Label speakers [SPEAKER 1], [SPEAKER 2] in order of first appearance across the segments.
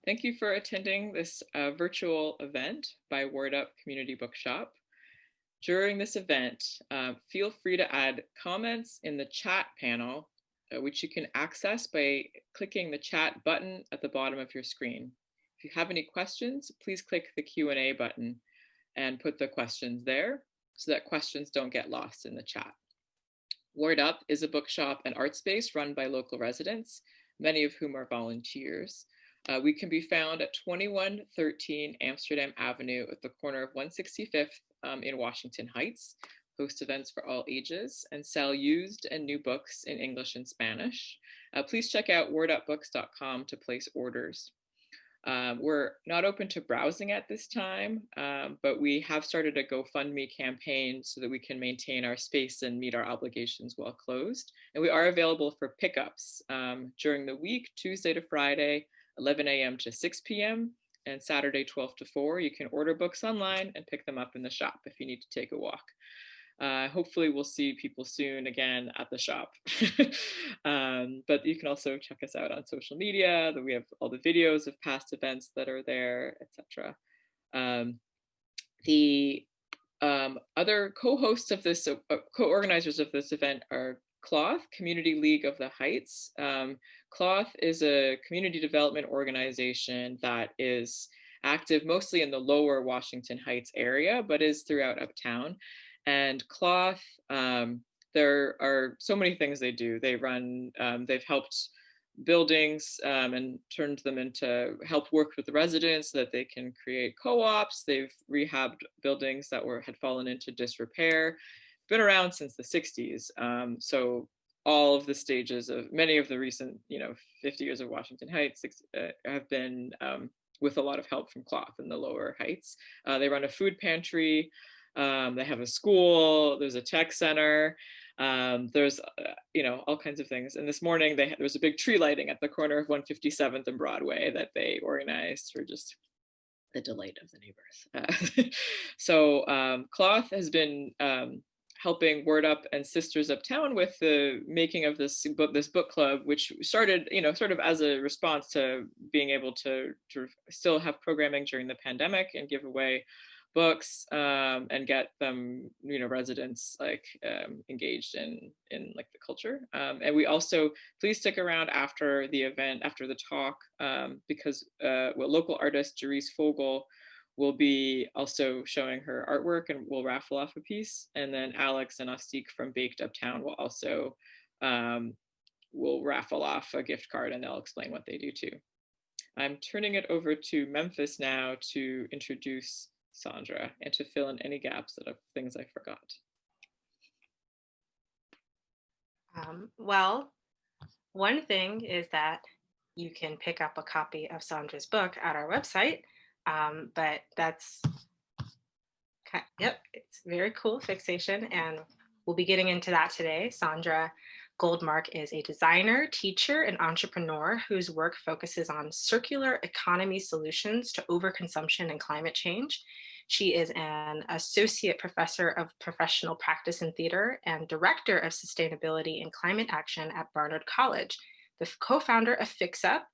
[SPEAKER 1] Thank you for attending this virtual event by Word Up Community Bookshop. During this event, feel free to add comments in the chat panel, which you can access by clicking the chat button at the bottom of your screen. If you have any questions, please click the Q&A button and put the questions there so that questions don't get lost in the chat. Word Up is a bookshop and art space run by local residents, many of whom are volunteers. We can be found at 2113 Amsterdam Avenue at the corner of 165th in Washington Heights, host events for all ages, and sell used and new books in English and Spanish. Please check out wordupbooks.com to place orders. We're not open to browsing at this time, but we have started a GoFundMe campaign so that we can maintain our space and meet our obligations while closed. And we are available for pickups during the week, Tuesday to Friday, 11 a.m. to 6 p.m. and Saturday 12 to 4. You can order books online and pick them up in the shop if you need to take a walk. Hopefully we'll see people soon again at the shop. But you can also check us out on social media. We have all the videos of past events that are there, etc. The other co-hosts of this, co-organizers of this event are Cloth, Community League of the Heights. Cloth is a community development organization that is active mostly in the lower Washington Heights area, but is throughout uptown. And Cloth, there are so many things they do. They run, they've helped buildings and turned them into help work with the residents so that they can create co-ops. They've rehabbed buildings that had fallen into disrepair. Been around since the 60s. So all of the stages of many of the recent, 50 years of Washington Heights have been with a lot of help from Cloth in the lower heights. They run a food pantry. They have a school. There's a tech center. There's, all kinds of things. And this morning there was a big tree lighting at the corner of 157th and Broadway that they organized for just the delight of the neighbors. So Cloth has been helping Word Up and Sisters Uptown with the making of this book club, which started, sort of as a response to being able to still have programming during the pandemic and give away books and get them, residents engaged in like the culture. And we also, please stick around after the event, after the talk, because local artist Jerice Fogel will be also showing her artwork and we'll raffle off a piece. And then Alex and Astik from Baked Uptown will also will raffle off a gift card and they'll explain what they do too. I'm turning it over to Memphis now to introduce Sandra and to fill in any gaps of things I forgot.
[SPEAKER 2] Well, one thing is that you can pick up a copy of Sandra's book at our website, but that's, it's very cool, Fixation, and we'll be getting into that today. Sandra Goldmark is a designer, teacher, and entrepreneur whose work focuses on circular economy solutions to overconsumption and climate change. She is an associate professor of professional practice in theater and director of sustainability and climate action at Barnard College, the co-founder of Fix Up,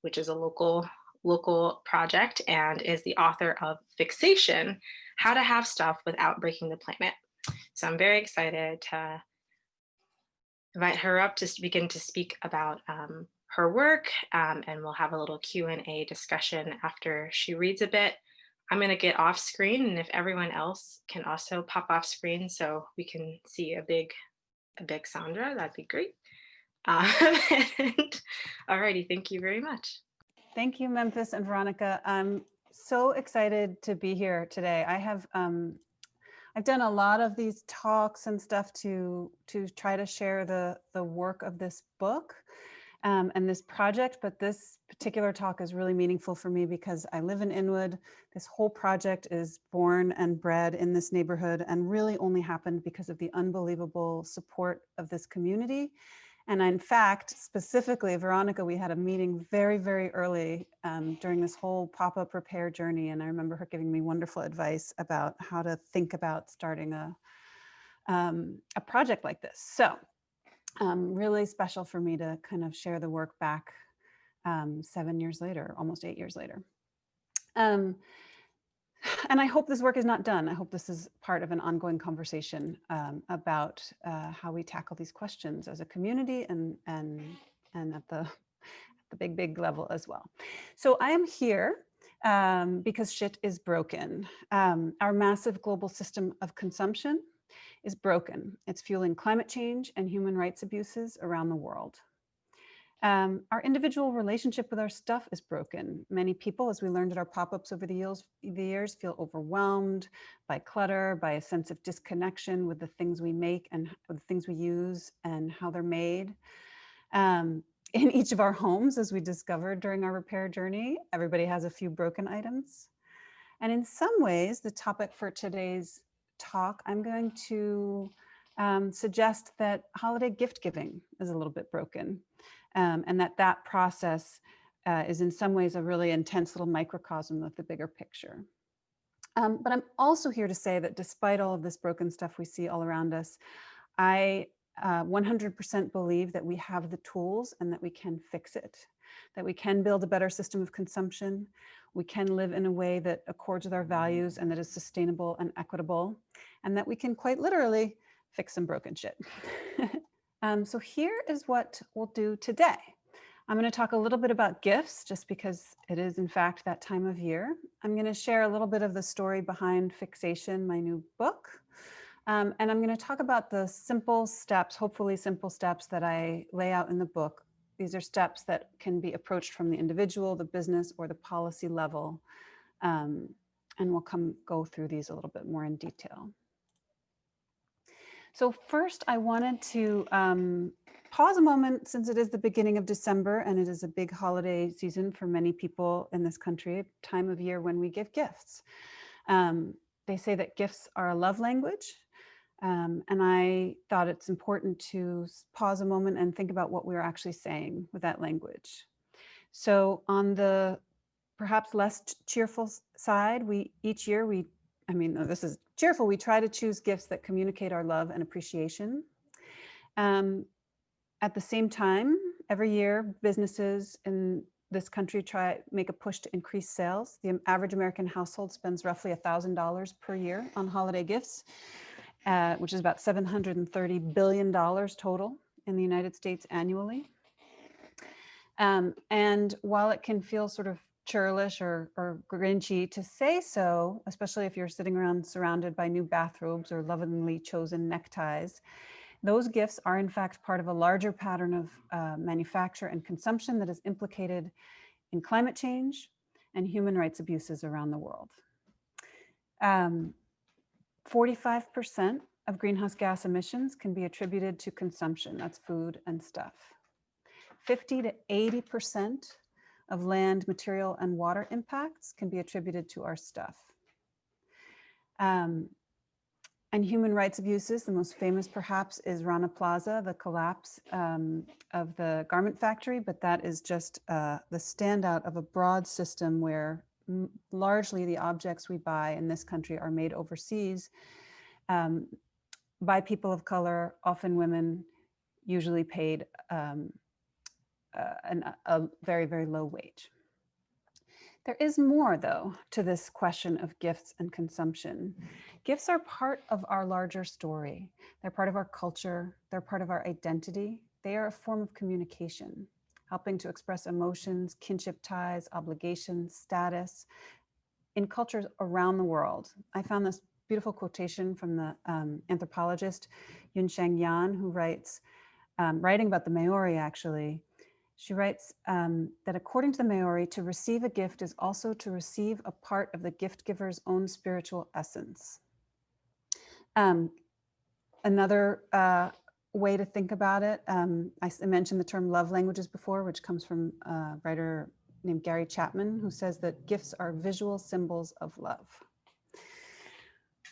[SPEAKER 2] which is a local project, and is the author of Fixation, How to Have Stuff Without Breaking the Planet. So I'm very excited to invite her up to begin to speak about her work, and we'll have a little Q&A discussion after she reads a bit. I'm going to get off screen, and if everyone else can also pop off screen so we can see a big Sandra, that'd be great. And, alrighty, thank you very much.
[SPEAKER 3] Thank you, Memphis and Veronica. I'm so excited to be here today. I have I've done a lot of these talks and stuff to try to share the work of this book and this project, but this particular talk is really meaningful for me because I live in Inwood. This whole project is born and bred in this neighborhood and really only happened because of the unbelievable support of this community. And in fact, specifically, Veronica, we had a meeting very, very early during this whole pop-up repair journey. And I remember her giving me wonderful advice about how to think about starting a project like this. So really special for me to kind of share the work back 7 years later, almost 8 years later. And I hope this work is not done. I hope this is part of an ongoing conversation about how we tackle these questions as a community and at the big level as well. So I am here because shit is broken. Our massive global system of consumption is broken. It's fueling climate change and human rights abuses around the world. Our individual relationship with our stuff is broken. Many people, as we learned at our pop-ups over the years, feel overwhelmed by clutter, by a sense of disconnection with the things we make and with the things we use and how they're made. In each of our homes, as we discovered during our repair journey, everybody has a few broken items. And in some ways, the topic for today's talk, I'm going to suggest that holiday gift giving is a little bit broken. And that process is in some ways a really intense little microcosm of the bigger picture. But I'm also here to say that despite all of this broken stuff we see all around us, I 100% believe that we have the tools and that we can fix it, that we can build a better system of consumption, we can live in a way that accords with our values and that is sustainable and equitable, and that we can quite literally fix some broken shit. So here is what we'll do today. I'm going to talk a little bit about gifts, just because it is in fact that time of year. I'm going to share a little bit of the story behind Fixation, my new book. And I'm going to talk about the simple steps, hopefully simple steps that I lay out in the book. These are steps that can be approached from the individual, the business, or the policy level. And we'll go through these a little bit more in detail. So first, I wanted to pause a moment, since it is the beginning of December and it is a big holiday season for many people in this country, a time of year when we give gifts. They say that gifts are a love language. And I thought it's important to pause a moment and think about what we're actually saying with that language. So on the perhaps less cheerful side, each year, this is cheerful, we try to choose gifts that communicate our love and appreciation. At the same time, every year, businesses in this country make a push to increase sales. The average American household spends roughly $1,000 per year on holiday gifts, which is about $730 billion total in the United States annually. And while it can feel sort of churlish or grinchy to say so, especially if you're sitting around surrounded by new bathrobes or lovingly chosen neckties, those gifts are in fact part of a larger pattern of manufacture and consumption that is implicated in climate change and human rights abuses around the world. 45% of greenhouse gas emissions can be attributed to consumption. That's food and stuff. 50 to 80% of land, material, and water impacts can be attributed to our stuff. And human rights abuses, the most famous perhaps is Rana Plaza, the collapse of the garment factory, but that is just the standout of a broad system where largely the objects we buy in this country are made overseas by people of color, often women, usually paid a very, very low wage. There is more, though, to this question of gifts and consumption. Gifts are part of our larger story. They're part of our culture. They're part of our identity. They are a form of communication, helping to express emotions, kinship ties, obligations, status in cultures around the world. I found this beautiful quotation from the anthropologist Yunsheng Yan, who writes, writing about the Maori actually, she writes that according to the Maori, to receive a gift is also to receive a part of the gift giver's own spiritual essence. Another way to think about it, I mentioned the term love languages before, which comes from a writer named Gary Chapman, who says that gifts are visual symbols of love.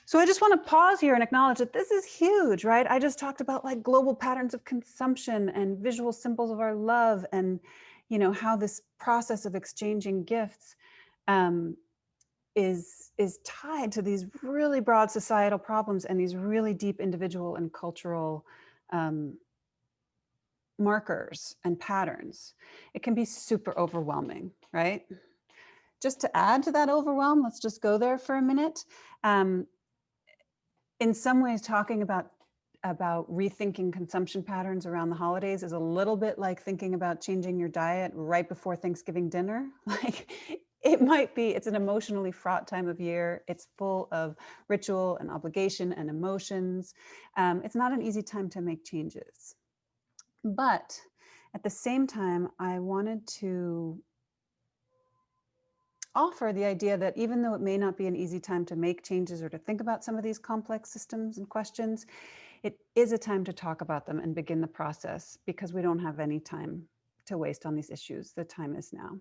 [SPEAKER 3] So I just want to pause here and acknowledge that this is huge, right? I just talked about like global patterns of consumption and visual symbols of our love, and how this process of exchanging gifts is tied to these really broad societal problems and these really deep individual and cultural markers and patterns, it can be super overwhelming, right? Just to add to that overwhelm, let's just go there for a minute. In some ways, talking about rethinking consumption patterns around the holidays is a little bit like thinking about changing your diet right before Thanksgiving dinner. Like, it's an emotionally fraught time of year. It's full of ritual and obligation and emotions. It's not an easy time to make changes. But at the same time, I wanted to offer the idea that even though it may not be an easy time to make changes or to think about some of these complex systems and questions, it is a time to talk about them and begin the process, because we don't have any time to waste on these issues. The time is now.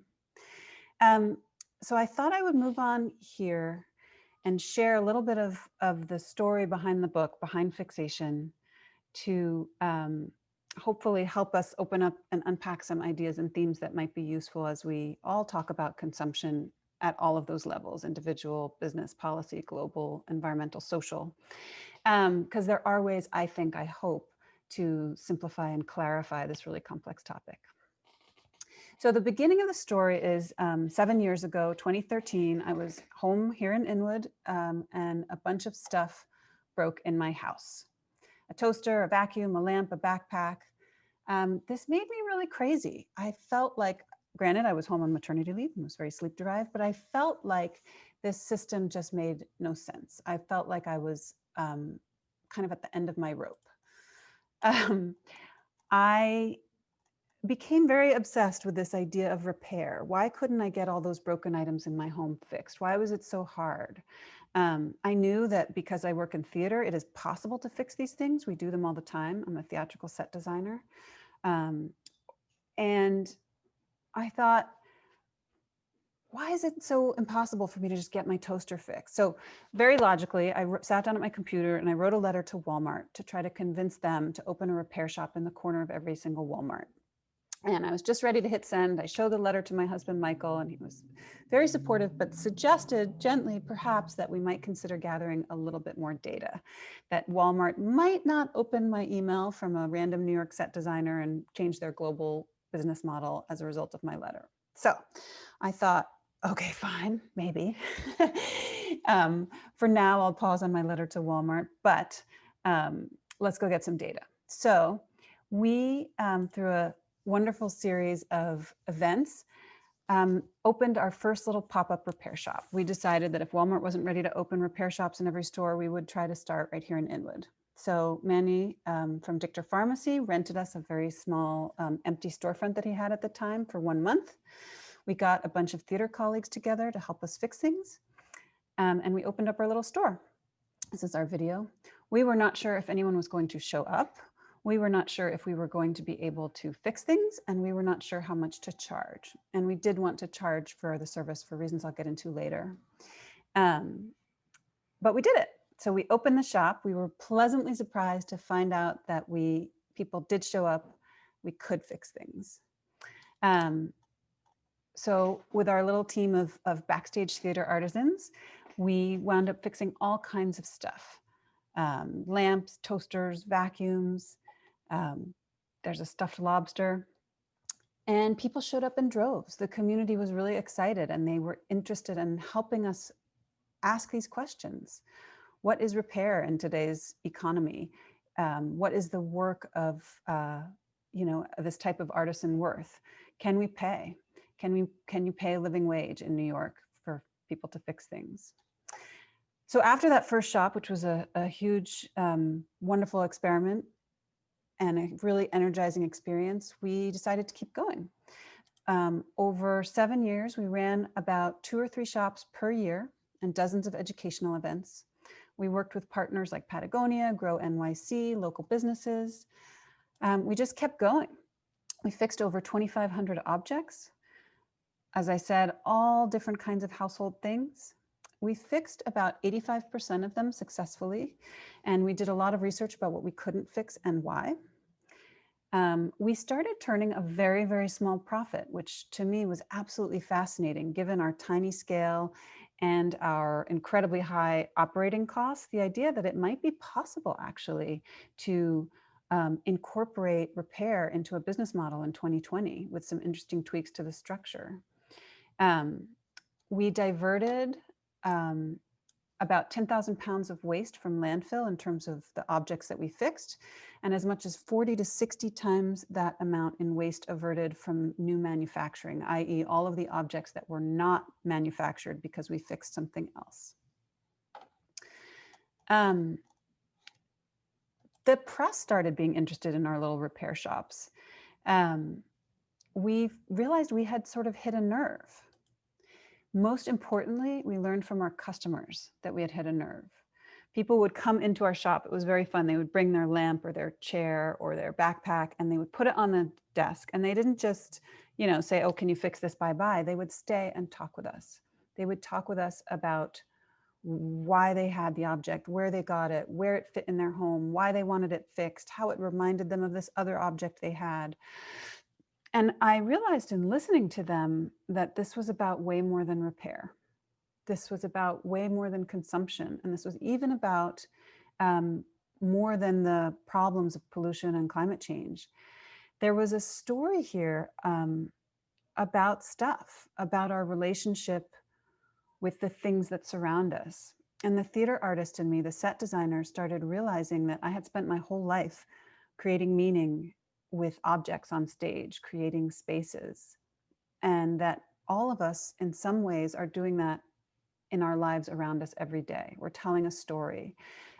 [SPEAKER 3] So I thought I would move on here and share a little bit of the story behind the book, Behind Fixation, to hopefully help us open up and unpack some ideas and themes that might be useful as we all talk about consumption at all of those levels: individual, business, policy, global, environmental, social. Because there are ways, I hope, to simplify and clarify this really complex topic. So the beginning of the story is 7 years ago, 2013. I was home here in Inwood, and a bunch of stuff broke in my house. A toaster, a vacuum, a lamp, a backpack. This made me really crazy. I felt like, granted, I was home on maternity leave and was very sleep deprived, but I felt like this system just made no sense. I felt like I was kind of at the end of my rope. I became very obsessed with this idea of repair. Why couldn't I get all those broken items in my home fixed? Why was it so hard? I knew that because I work in theater, it is possible to fix these things. We do them all the time. I'm a theatrical set designer. And I thought, why is it so impossible for me to just get my toaster fixed? So very logically, I sat down at my computer and I wrote a letter to Walmart to try to convince them to open a repair shop in the corner of every single Walmart. And I was just ready to hit send. I showed the letter to my husband, Michael, and he was very supportive, but suggested gently, perhaps, that we might consider gathering a little bit more data, that Walmart might not open my email from a random New York set designer and change their global business model as a result of my letter. So I thought, okay, fine, maybe. For now, I'll pause on my letter to Walmart, but let's go get some data. So we, through a wonderful series of events, opened our first little pop-up repair shop. We decided that if Walmart wasn't ready to open repair shops in every store, we would try to start right here in Inwood. So Manny from Dictor Pharmacy rented us a very small empty storefront that he had at the time for 1 month. We got a bunch of theater colleagues together to help us fix things. And we opened up our little store. This is our video. We were not sure if anyone was going to show up. We were not sure if we were going to be able to fix things, and we were not sure how much to charge. And we did want to charge for the service for reasons I'll get into later. But we did it. So we opened the shop. We were pleasantly surprised to find out that people did show up. We could fix things. So with our little team of backstage theater artisans, we wound up fixing all kinds of stuff. Lamps, toasters, vacuums. There's a stuffed lobster. And people showed up in droves. The community was really excited, and they were interested in helping us ask these questions. What is repair in today's economy? What is the work of this type of artisan worth? Can we pay? Can you pay a living wage in New York for people to fix things? So after that first shop, which was a huge, wonderful experiment and a really energizing experience, we decided to keep going. Over 7 years, we ran about 2 or 3 shops per year and dozens of educational events. We worked with partners like Patagonia, Grow NYC, local businesses. We just kept going. We fixed over 2,500 objects. As I said, all different kinds of household things. We fixed about 85% of them successfully, and we did a lot of research about what we couldn't fix and why. We started turning a very, very small profit, which to me was absolutely fascinating given our tiny scale and our incredibly high operating costs. The idea that it might be possible actually to incorporate repair into a business model in 2020 with some interesting tweaks to the structure. We diverted about 10,000 pounds of waste from landfill in terms of the objects that we fixed, and as much as 40 to 60 times that amount in waste averted from new manufacturing, i.e. all of the objects that were not manufactured because we fixed something else. The press started being interested in our little repair shops. We realized we had sort of hit a nerve. Most importantly, we learned from our customers that we had hit a nerve. People would come into our shop. It was very fun. They would bring their lamp or their chair or their backpack, and they would put it on the desk. And they didn't just, say, oh, can you fix this? Bye-bye. They would stay and talk with us. They would talk with us about why they had the object, where they got it, where it fit in their home, why they wanted it fixed, how it reminded them of this other object they had. And I realized in listening to them that this was about way more than repair. This was about way more than consumption. And this was even about more than the problems of pollution and climate change. There was a story here about stuff, about our relationship with the things that surround us. And the theater artist in me, the set designer, started realizing that I had spent my whole life creating meaning with objects on stage, creating spaces, and that all of us in some ways are doing that in our lives around us every day. We're telling a story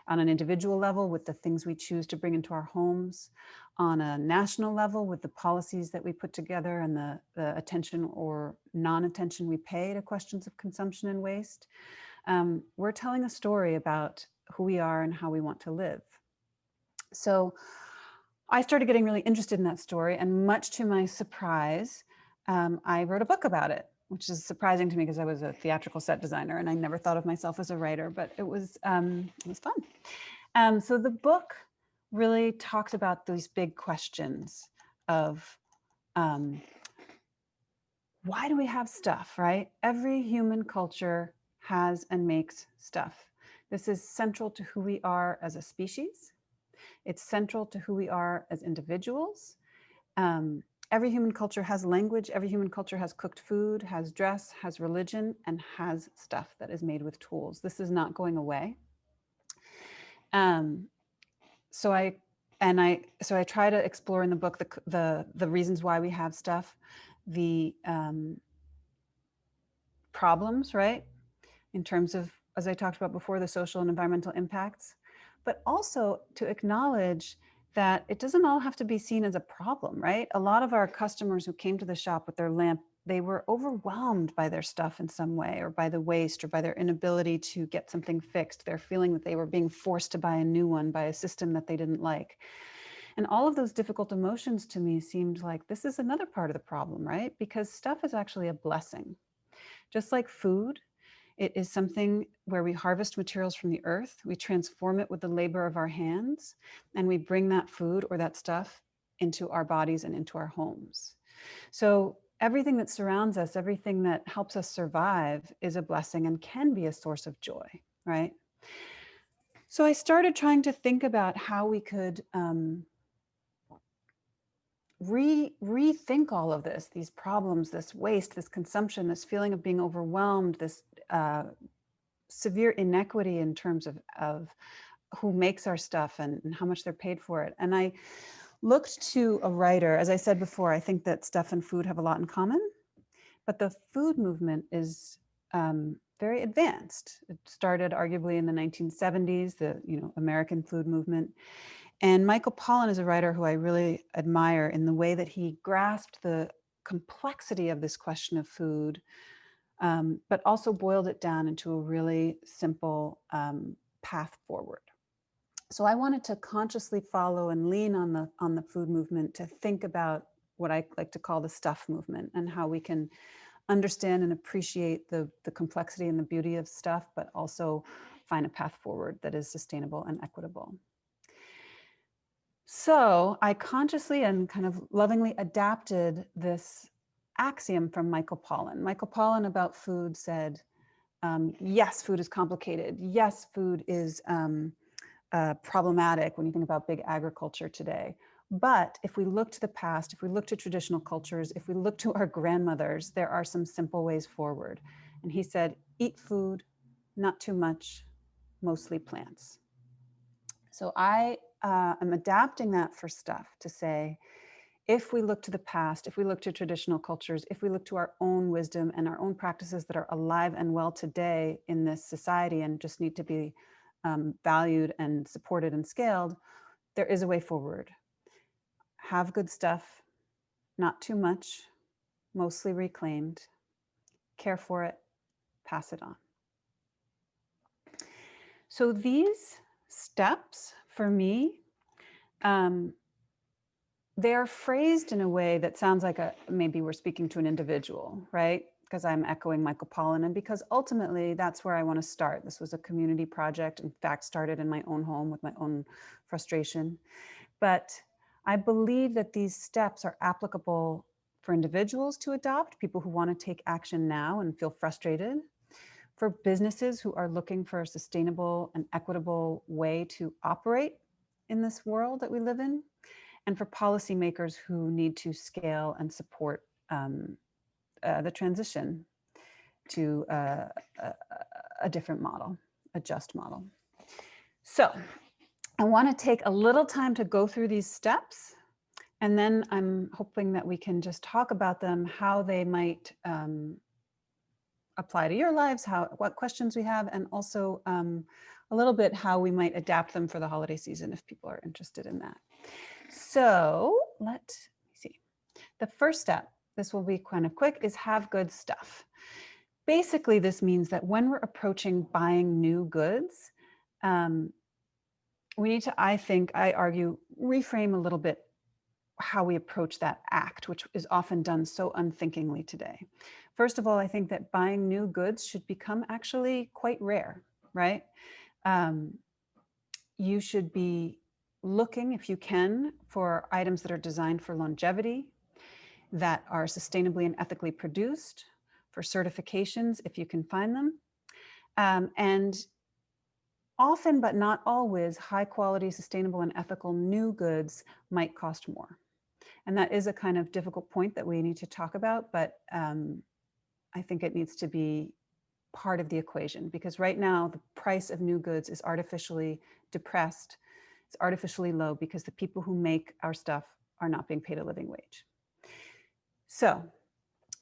[SPEAKER 3] on an individual level with the things we choose to bring into our homes, on a national level with the policies that we put together and the attention or non-attention we pay to questions of consumption and waste. We're telling a story about who we are and how we want to live. So I started getting really interested in that story, and much to my surprise, I wrote a book about it, which is surprising to me because I was a theatrical set designer and I never thought of myself as a writer, but it was fun. So the book really talks about these big questions of why do we have stuff, right? Every human culture has and makes stuff. This is central to who we are as a species. It's central to who we are as individuals. Every human culture has language. Every human culture has cooked food, has dress, has religion, and has stuff that is made with tools. This is not going away. So I try to explore in the book the reasons why we have stuff, the problems, right? In terms of, as I talked about before, the social and environmental impacts, but also to acknowledge that it doesn't all have to be seen as a problem, right? A lot of our customers who came to the shop with their lamp, they were overwhelmed by their stuff in some way, or by the waste, or by their inability to get something fixed. They're feeling that they were being forced to buy a new one by a system that they didn't like. And all of those difficult emotions to me seemed like this is another part of the problem, right? Because stuff is actually a blessing. Just like food, it is something where we harvest materials from the earth, we transform it with the labor of our hands, and we bring that food or that stuff into our bodies and into our homes. So everything that surrounds us, everything that helps us survive is a blessing and can be a source of joy, right? So I started trying to think about how we could rethink all of this, these problems, this waste, this consumption, this feeling of being overwhelmed, this severe inequity in terms of who makes our stuff and how much they're paid for it. And I looked to a writer. As I said before, I think that stuff and food have a lot in common, but the food movement is very advanced. It started arguably in the 1970s, the American food movement. And Michael Pollan is a writer who I really admire in the way that he grasped the complexity of this question of food, but also boiled it down into a really simple path forward. So I wanted to consciously follow and lean on the food movement to think about what I like to call the stuff movement, and how we can understand and appreciate the complexity and the beauty of stuff, but also find a path forward that is sustainable and equitable. So I consciously and kind of lovingly adapted this axiom from Michael Pollan. Michael Pollan about food said, yes, food is complicated. Yes, food is problematic when you think about big agriculture today. But if we look to the past, if we look to traditional cultures, if we look to our grandmothers, there are some simple ways forward. And he said, eat food, not too much, mostly plants. So I am adapting that for stuff to say, if we look to the past, if we look to traditional cultures, if we look to our own wisdom and our own practices that are alive and well today in this society and just need to be valued and supported and scaled, there is a way forward. Have good stuff, not too much, mostly reclaimed, care for it, pass it on. So these steps for me, they're phrased in a way that sounds like maybe we're speaking to an individual, right? Because I'm echoing Michael Pollan, and because ultimately that's where I want to start. This was a community project, in fact, started in my own home with my own frustration. But I believe that these steps are applicable for individuals to adopt, people who want to take action now and feel frustrated, for businesses who are looking for a sustainable and equitable way to operate in this world that we live in, and for policymakers who need to scale and support the transition to a different model, a just model. So I want to take a little time to go through these steps, and then I'm hoping that we can just talk about them, how they might apply to your lives, what questions we have, and also a little bit how we might adapt them for the holiday season if people are interested in that. So let me see. The first step, this will be kind of quick, is have good stuff. Basically, this means that when we're approaching buying new goods, we need to, I argue, reframe a little bit how we approach that act, which is often done so unthinkingly today. First of all, I think that buying new goods should become actually quite rare, right? You should be looking, if you can, for items that are designed for longevity, that are sustainably and ethically produced, for certifications, if you can find them. And often, but not always, high quality, sustainable and ethical new goods might cost more. And that is a kind of difficult point that we need to talk about, but I think it needs to be part of the equation, because right now the price of new goods is artificially depressed. It's artificially low because the people who make our stuff are not being paid a living wage. So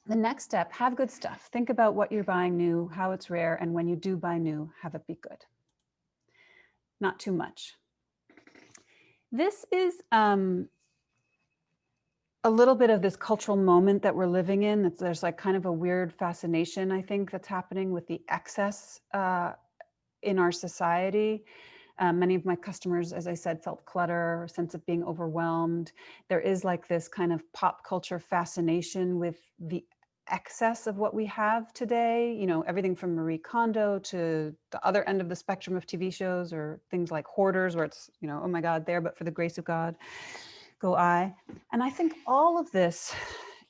[SPEAKER 3] the next step, have good stuff. Think about what you're buying new, how it's rare, and when you do buy new, have it be good. Not too much. This is a little bit of this cultural moment that we're living in. There's like kind of a weird fascination, I think, that's happening with the excess in our society. Many of my customers, as I said, felt clutter, a sense of being overwhelmed. There is like this kind of pop culture fascination with the excess of what we have today. You know, everything from Marie Kondo to the other end of the spectrum of TV shows, or things like Hoarders, where it's, you know, oh my God, there, but for the grace of God, go I. And I think all of this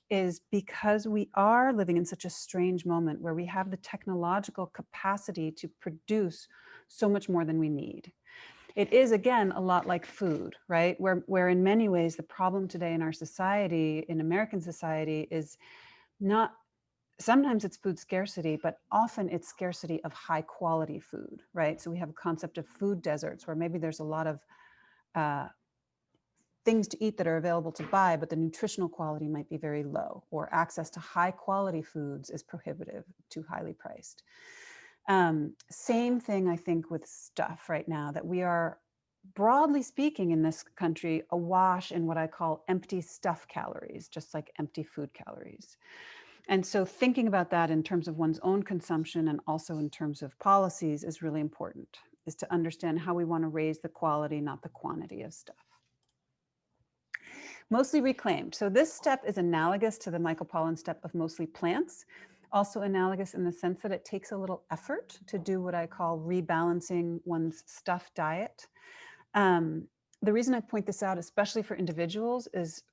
[SPEAKER 3] is because we are living in such a strange moment where we have the technological capacity to produce so much more than we need. It is, again, a lot like food, right? Where in many ways the problem today in our society, in American society, is not, sometimes it's food scarcity, but often it's scarcity of high quality food, right? So we have a concept of food deserts, where maybe there's a lot of things to eat that are available to buy, but the nutritional quality might be very low, or access to high quality foods is prohibitive, too highly priced. Same thing, I think, with stuff right now, that we are, broadly speaking, in this country, awash in what I call empty stuff calories, just like empty food calories. And so thinking about that in terms of one's own consumption and also in terms of policies is really important, is to understand how we want to raise the quality, not the quantity of stuff. Mostly reclaimed. So this step is analogous to the Michael Pollan step of mostly plants, also analogous in the sense that it takes a little effort to do what I call rebalancing one's stuff diet. The reason I point this out, especially for individuals, is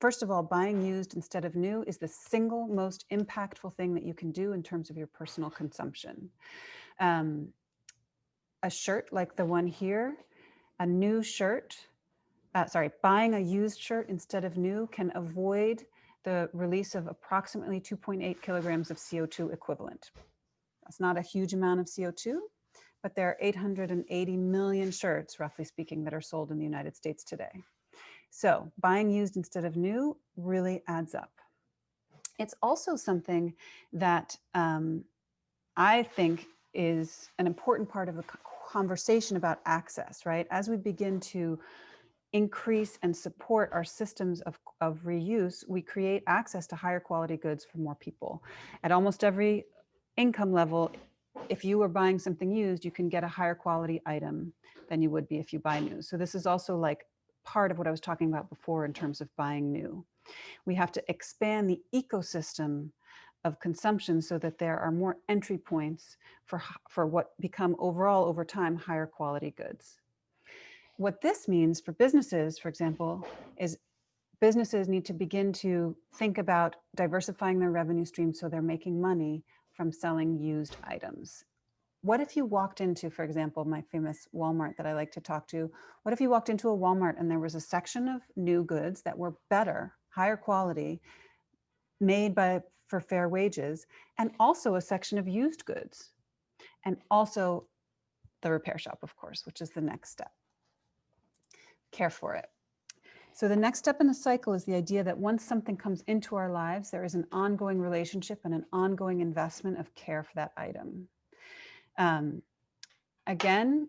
[SPEAKER 3] first of all, buying used instead of new is the single most impactful thing that you can do in terms of your personal consumption. a shirt like the one here, a new shirt, buying a used shirt instead of new can avoid the release of approximately 2.8 kilograms of CO2 equivalent. That's not a huge amount of CO2, but there are 880 million shirts, roughly speaking, that are sold in the United States today. So buying used instead of new really adds up. It's also something that I think is an important part of the conversation about access, right? As we begin to increase and support our systems of reuse, we create access to higher quality goods for more people. At almost every income level, if you are buying something used, you can get a higher quality item than you would be if you buy new. So this is also like part of what I was talking about before in terms of buying new. We have to expand the ecosystem of consumption so that there are more entry points for what become overall over time higher quality goods. What this means for businesses, for example, is businesses need to begin to think about diversifying their revenue stream so they're making money from selling used items. What if you walked into, for example, my famous Walmart that I like to talk to, what if you walked into a Walmart and there was a section of new goods that were better, higher quality, made for fair wages, and also a section of used goods, and also the repair shop, of course, which is the next step. Care for it. So the next step in the cycle is the idea that once something comes into our lives, there is an ongoing relationship and an ongoing investment of care for that item. Again,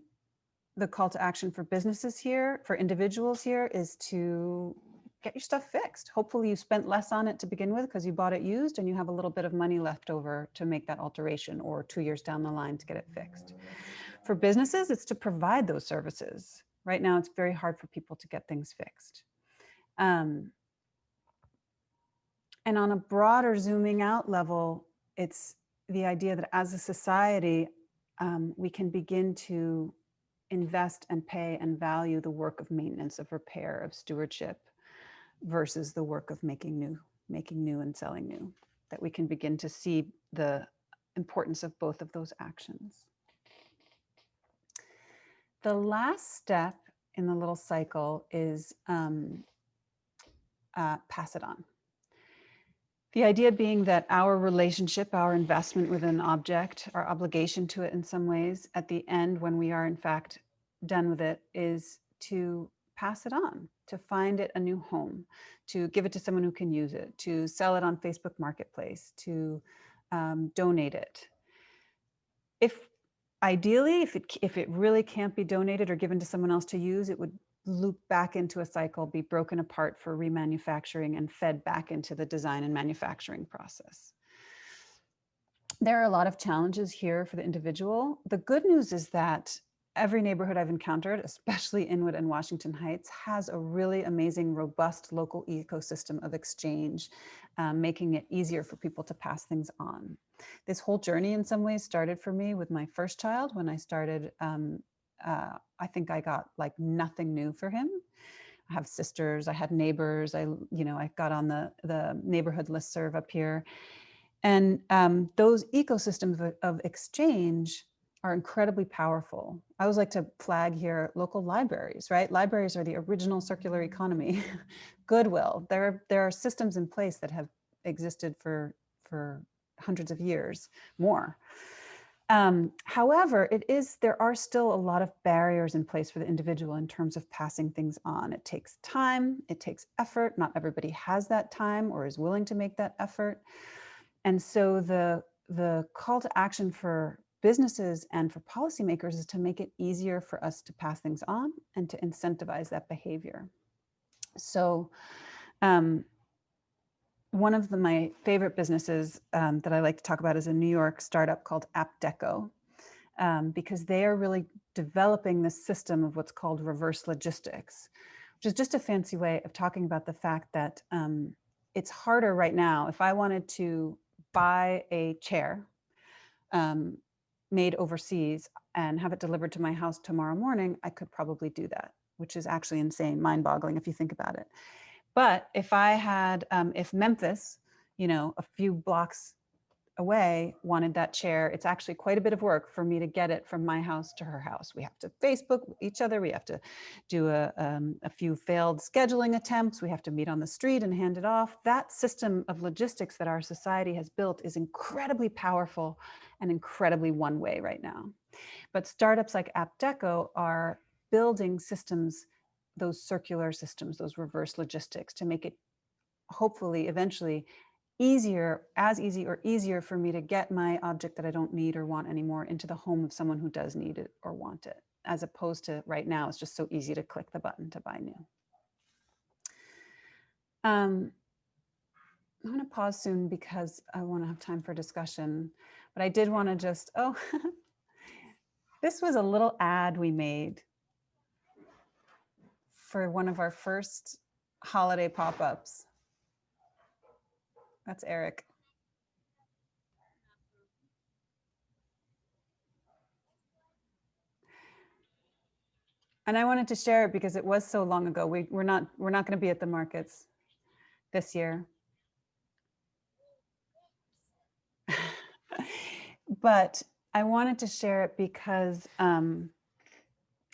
[SPEAKER 3] the call to action for businesses here, for individuals here, is to get your stuff fixed. Hopefully you spent less on it to begin with because you bought it used and you have a little bit of money left over to make that alteration, or 2 years down the line to get it fixed. For businesses, it's to provide those services. Right now, it's very hard for people to get things fixed. And on a broader zooming out level, it's the idea that as a society, we can begin to invest and pay and value the work of maintenance, of repair, of stewardship, versus the work of making new and selling new. That we can begin to see the importance of both of those actions. The last step in the little cycle is pass it on. The idea being that our relationship, our investment with an object, our obligation to it in some ways, at the end, when we are in fact done with it, is to pass it on, to find it a new home, to give it to someone who can use it, to sell it on Facebook Marketplace, to donate it. Ideally, if it really can't be donated or given to someone else to use, it would loop back into a cycle, be broken apart for remanufacturing and fed back into the design and manufacturing process. There are a lot of challenges here for the individual. The good news is that every neighborhood I've encountered, especially Inwood and Washington Heights, has a really amazing, robust local ecosystem of exchange, making it easier for people to pass things on. This whole journey in some ways started for me with my first child when I started. I think I got like nothing new for him. I have sisters, I had neighbors, I got on the neighborhood listserv up here. And those ecosystems of exchange are incredibly powerful. I always like to flag here local libraries, right? Libraries are the original circular economy. Goodwill, there are systems in place that have existed for hundreds of years, more. However, there are still a lot of barriers in place for the individual in terms of passing things on. It takes time, it takes effort. Not everybody has that time or is willing to make that effort. And so the call to action for businesses and for policymakers is to make it easier for us to pass things on and to incentivize that behavior. So one of my favorite businesses that I like to talk about is a New York startup called AppDeco, because they are really developing this system of what's called reverse logistics, which is just a fancy way of talking about the fact that it's harder right now. If I wanted to buy a chair made overseas and have it delivered to my house tomorrow morning, I could probably do that, which is actually insane, mind-boggling if you think about it. But if I had, if Memphis, a few blocks away wanted that chair. It's actually quite a bit of work for me to get it from my house to her house. We have to Facebook each other. We have to do a few failed scheduling attempts. We have to meet on the street and hand it off. That system of logistics that our society has built is incredibly powerful and incredibly one way right now. But startups like AppDeco are building systems, those circular systems, those reverse logistics, to make it hopefully eventually easier, as easy or easier for me to get my object that I don't need or want anymore into the home of someone who does need it or want it, as opposed to right now, it's just so easy to click the button to buy new. I'm going to pause soon because I want to have time for discussion, but I did want to just, oh, this was a little ad we made for one of our first holiday pop-ups. That's Eric. And I wanted to share it because it was so long ago. We're not going to be at the markets this year. But I wanted to share it because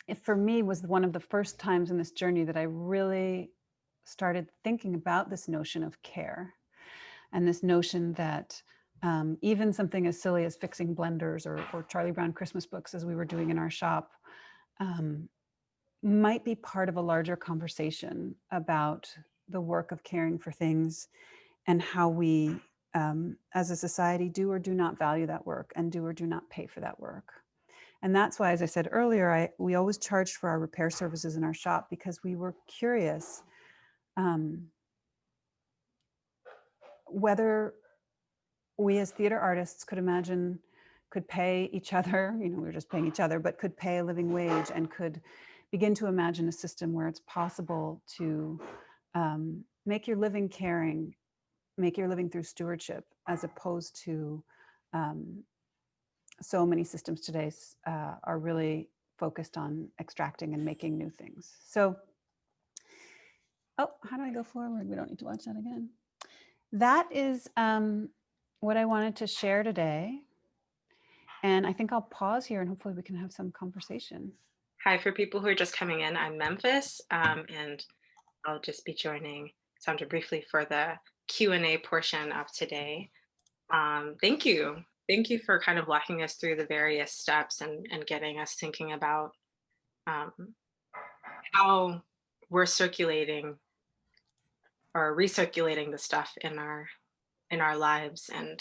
[SPEAKER 3] it for me was one of the first times in this journey that I really started thinking about this notion of care, and this notion that even something as silly as fixing blenders or Charlie Brown Christmas books, as we were doing in our shop, might be part of a larger conversation about the work of caring for things and how we, as a society, do or do not value that work and do or do not pay for that work. And that's why, as I said earlier, we always charged for our repair services in our shop, because we were curious whether we as theater artists could pay each other, we were just paying each other, but could pay a living wage and could begin to imagine a system where it's possible to make your living caring, make your living through stewardship, as opposed to so many systems today are really focused on extracting and making new things. So, oh, how do I go forward? We don't need to watch that again. That is what I wanted to share today. And I think I'll pause here and hopefully we can have some conversation.
[SPEAKER 2] Hi, for people who are just coming in, I'm Memphis, and I'll just be joining Sandra briefly for the Q&A portion of today. Thank you. Thank you for kind of walking us through the various steps and getting us thinking about how we're circulating or recirculating the stuff in our lives, and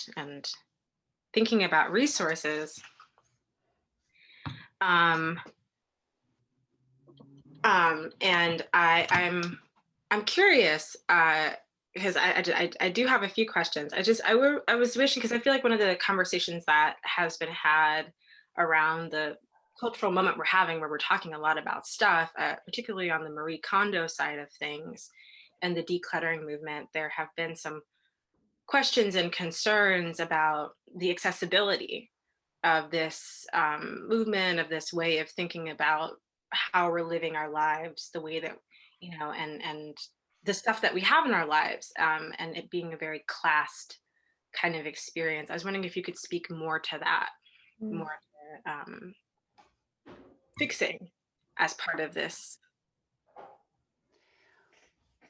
[SPEAKER 2] thinking about resources. And I'm curious because I do have a few questions. I was wishing, because I feel like one of the conversations that has been had around the cultural moment we're having, where we're talking a lot about stuff, particularly on the Marie Kondo side of things and the decluttering movement, there have been some questions and concerns about the accessibility of this movement, of this way of thinking about how we're living our lives, the way that, and the stuff that we have in our lives, and it being a very classed kind of experience. I was wondering if you could speak more to that, more to fixing as part of this.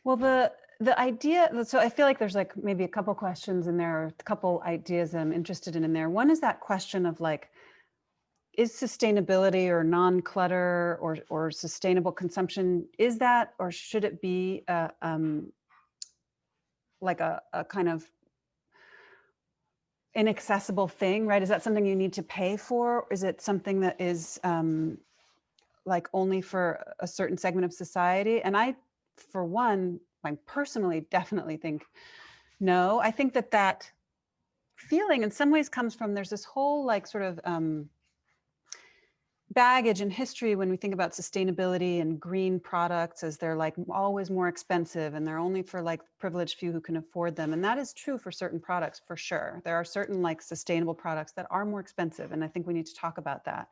[SPEAKER 3] Well, the idea, so I feel like there's like maybe a couple questions in there, or a couple ideas that I'm interested in there. One is that question of like, is sustainability or non-clutter or sustainable consumption, is that, or should it be like a kind of inaccessible thing, right? Is that something you need to pay for? Is it something that is like only for a certain segment of society? And I, for one, I personally definitely think no. I think that feeling in some ways comes from, there's this whole like sort of baggage and history when we think about sustainability and green products, as they're like always more expensive and they're only for like privileged few who can afford them. And that is true for certain products, for sure. There are certain like sustainable products that are more expensive, and I think we need to talk about that.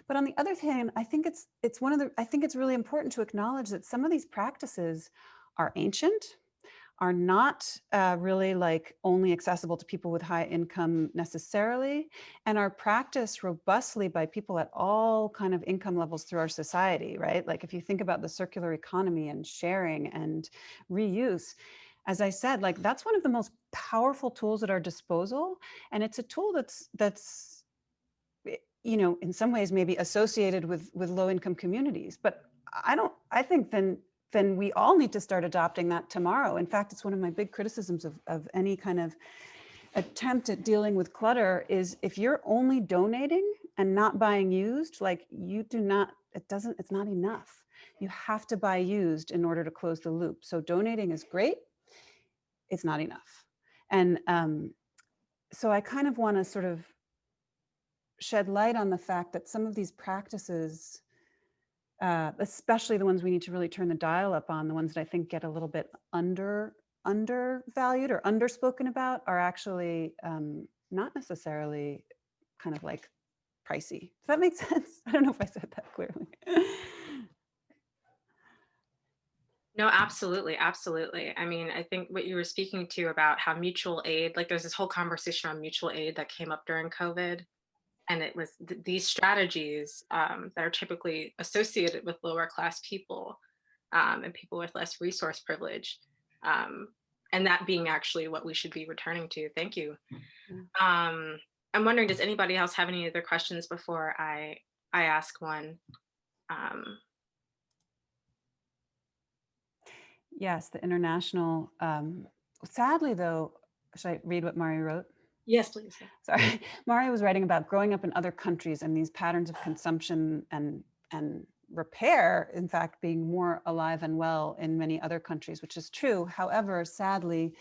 [SPEAKER 3] But on the other hand, I think I think it's really important to acknowledge that some of these practices are ancient, are not really like only accessible to people with high income necessarily, and are practiced robustly by people at all kind of income levels through our society, right? Like if you think about the circular economy and sharing and reuse, as I said, like that's one of the most powerful tools at our disposal. And it's a tool that's you know, in some ways maybe associated with low income communities, but I think then we all need to start adopting that tomorrow. In fact, it's one of my big criticisms of any kind of attempt at dealing with clutter is if you're only donating and not buying used, like you do not, it's not enough. You have to buy used in order to close the loop. So donating is great. It's not enough. And so I kind of want to sort of shed light on the fact that some of these practices, especially the ones we need to really turn the dial up on, the ones that I think get a little bit undervalued or underspoken about, are actually not necessarily kind of like pricey. Does that make sense? I don't know if I said that clearly.
[SPEAKER 2] No, absolutely, absolutely. I mean, I think what you were speaking to about how mutual aid, like there's this whole conversation on mutual aid that came up during COVID. And it was these strategies that are typically associated with lower class people and people with less resource privilege. And that being actually what we should be returning to. Thank you. I'm wondering, does anybody else have any other questions before I ask one?
[SPEAKER 3] Yes, the international, sadly though, should I read what Mari wrote?
[SPEAKER 2] Yes, please.
[SPEAKER 3] Sorry, Mari was writing about growing up in other countries and these patterns of consumption and repair, in fact, being more alive and well in many other countries, which is true. However, sadly,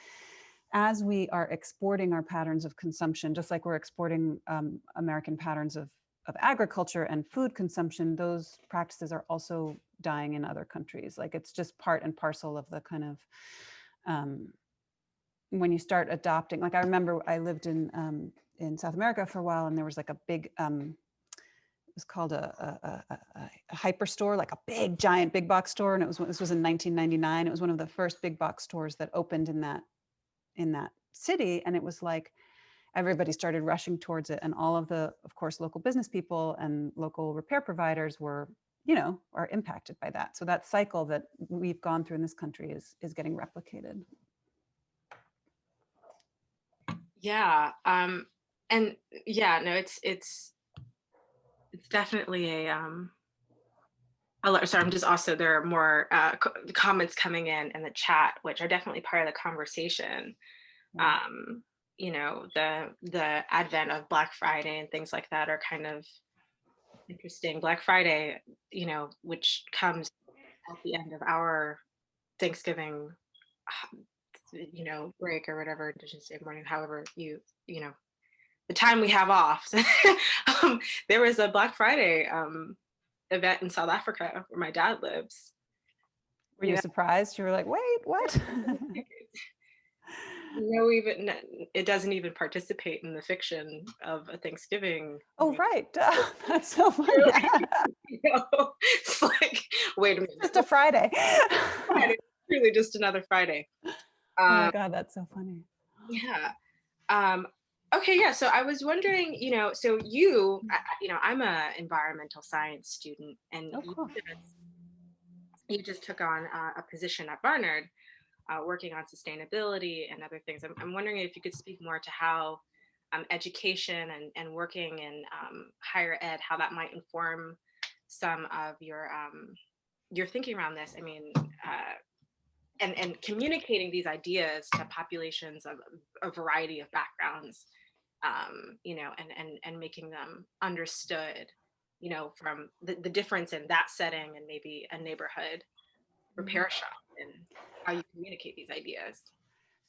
[SPEAKER 3] as we are exporting our patterns of consumption, just like we're exporting American patterns of agriculture and food consumption, those practices are also dying in other countries. Like it's just part and parcel of the kind of, when you start adopting, like I remember I lived in South America for a while, and there was like a big, it was called a hyper store, like a big giant big box store. And this was in 1999. It was one of the first big box stores that opened in that city. And it was like, everybody started rushing towards it. And all of the, of course, local business people and local repair providers were, you know, are impacted by that. So that cycle that we've gone through in this country is getting replicated.
[SPEAKER 2] Yeah. And yeah, no, it's definitely a, sorry, I'm just also, there are more comments coming in the chat, which are definitely part of the conversation. You know, the advent of Black Friday and things like that are kind of interesting. Black Friday, you know, which comes at the end of our Thanksgiving, you know, break or whatever, Indigenous Day morning, however you know, the time we have off. There was a Black Friday event in South Africa where my dad lives.
[SPEAKER 3] Were you surprised? You were like, wait, what?
[SPEAKER 2] No, even it doesn't even participate in the fiction of a Thanksgiving.
[SPEAKER 3] Oh, right. That's so funny.
[SPEAKER 2] You know, it's like, wait a minute.
[SPEAKER 3] Just a Friday.
[SPEAKER 2] Friday. Really just another Friday.
[SPEAKER 3] Oh my God, that's so funny.
[SPEAKER 2] Yeah. Okay, yeah. So I was wondering, you know, so you know, I'm a environmental science student, and
[SPEAKER 3] cool.
[SPEAKER 2] you just took on a position at Barnard, working on sustainability and other things. I'm wondering if you could speak more to how education and working in higher ed, how that might inform some of your thinking around this. I mean, and communicating these ideas to populations of a variety of backgrounds, you know, and making them understood, you know, from the difference in that setting and maybe a neighborhood repair shop, and how you communicate these ideas.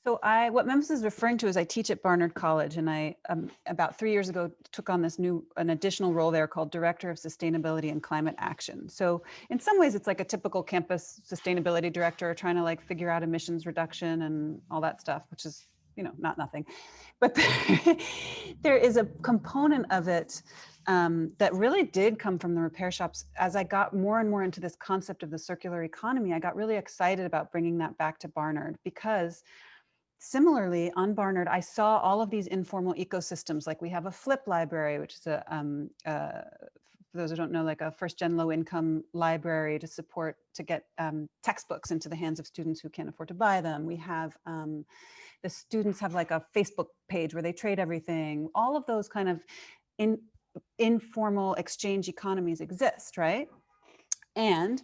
[SPEAKER 3] So what Memphis is referring to is I teach at Barnard College, and I about 3 years ago took on an additional role there called Director of Sustainability and Climate Action. So in some ways it's like a typical campus sustainability director trying to like figure out emissions reduction and all that stuff, which is, you know, not nothing. But there is a component of it that really did come from the repair shops. As I got more and more into this concept of the circular economy, I got really excited about bringing that back to Barnard, because similarly on Barnard, I saw all of these informal ecosystems. Like we have a flip library, which is for those who don't know, like a first gen low income library to get textbooks into the hands of students who can't afford to buy them. We have the students have like a Facebook page where they trade everything. All of those kind of informal exchange economies exist, right? And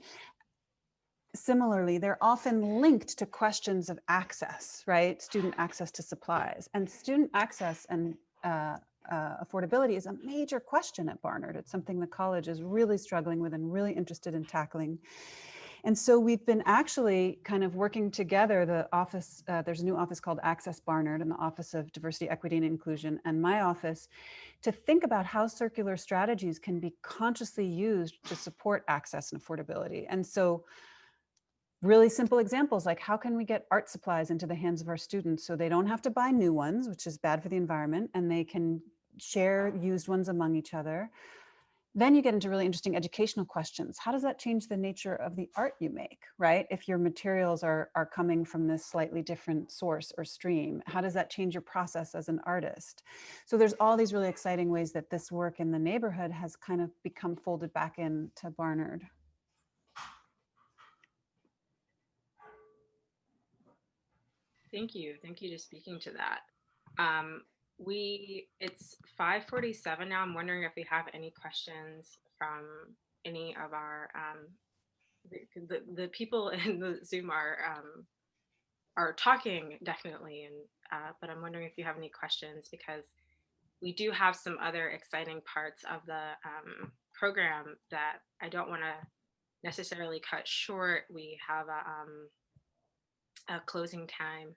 [SPEAKER 3] similarly, they're often linked to questions of access, right? Student access to supplies. And student access and affordability is a major question at Barnard. It's something the college is really struggling with and really interested in tackling. And so we've been actually kind of working together. The office, there's a new office called Access Barnard, and the Office of Diversity, Equity, and Inclusion, and my office, to think about how circular strategies can be consciously used to support access and affordability. And so really simple examples, like how can we get art supplies into the hands of our students so they don't have to buy new ones, which is bad for the environment, and they can share used ones among each other. Then you get into really interesting educational questions. How does that change the nature of the art you make, right? If your materials are coming from this slightly different source or stream, how does that change your process as an artist? So there's all these really exciting ways that this work in the neighborhood has kind of become folded back into Barnard.
[SPEAKER 2] Thank you. Thank you to speaking to that. It's 5:47 now. I'm wondering if we have any questions from any of our the people in the Zoom are talking definitely, and but I'm wondering if you have any questions, because we do have some other exciting parts of the program that I don't want to necessarily cut short. We have a closing time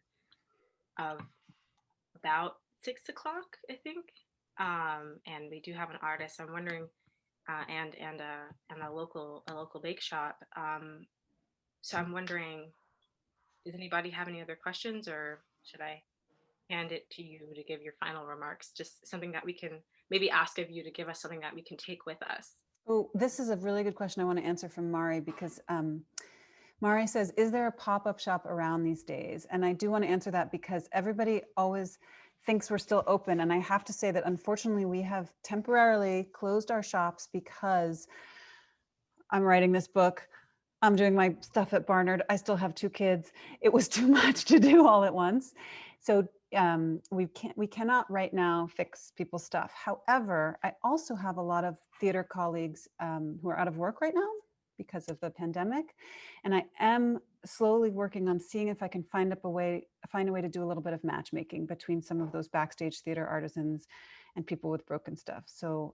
[SPEAKER 2] of about 6 o'clock, I think. And we do have an artist. I'm wondering, and a local bake shop. So I'm wondering, does anybody have any other questions, or should I hand it to you to give your final remarks? Just something that we can maybe ask of you to give us something that we can take with us.
[SPEAKER 3] Oh, this is a really good question I want to answer from Mari, because Mari says, is there a pop-up shop around these days? And I do want to answer that because everybody always thinks we're still open. And I have to say that unfortunately we have temporarily closed our shops because I'm writing this book. I'm doing my stuff at Barnard. I still have 2 kids. It was too much to do all at once. So we cannot right now fix people's stuff. However, I also have a lot of theater colleagues who are out of work right now because of the pandemic. And I am slowly working on seeing if I can find a way to do a little bit of matchmaking between some of those backstage theater artisans and people with broken stuff. So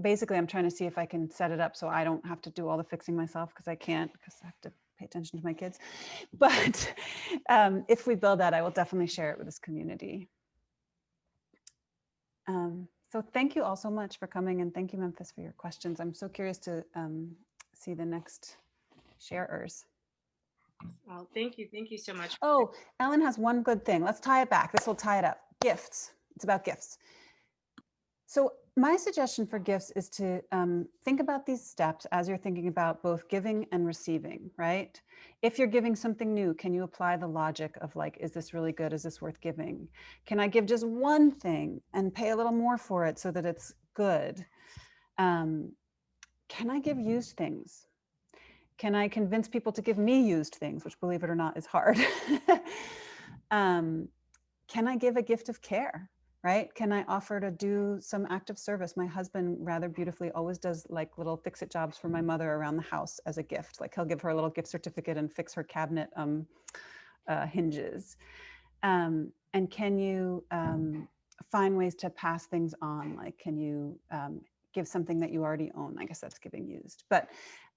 [SPEAKER 3] basically I'm trying to see if I can set it up so I don't have to do all the fixing myself, because I can't, because I have to pay attention to my kids. But if we build that, I will definitely share it with this community. So thank you all so much for coming, and thank you, Memphis, for your questions. I'm so curious to see the next sharers.
[SPEAKER 2] Well, thank you. Thank you so much.
[SPEAKER 3] Oh, Ellen has one good thing. Let's tie it back. This will tie it up. Gifts. It's about gifts. So my suggestion for gifts is to think about these steps as you're thinking about both giving and receiving, right? If you're giving something new, can you apply the logic of like, is this really good? Is this worth giving? Can I give just one thing and pay a little more for it so that it's good? Can I give used things? Can I convince people to give me used things, which, believe it or not, is hard? Can I give a gift of care? Right? Can I offer to do some act of service? My husband rather beautifully always does like little fix-it jobs for my mother around the house as a gift. Like he'll give her a little gift certificate and fix her cabinet hinges. And can you find ways to pass things on? Like, can you give something that you already own? I guess that's giving used. But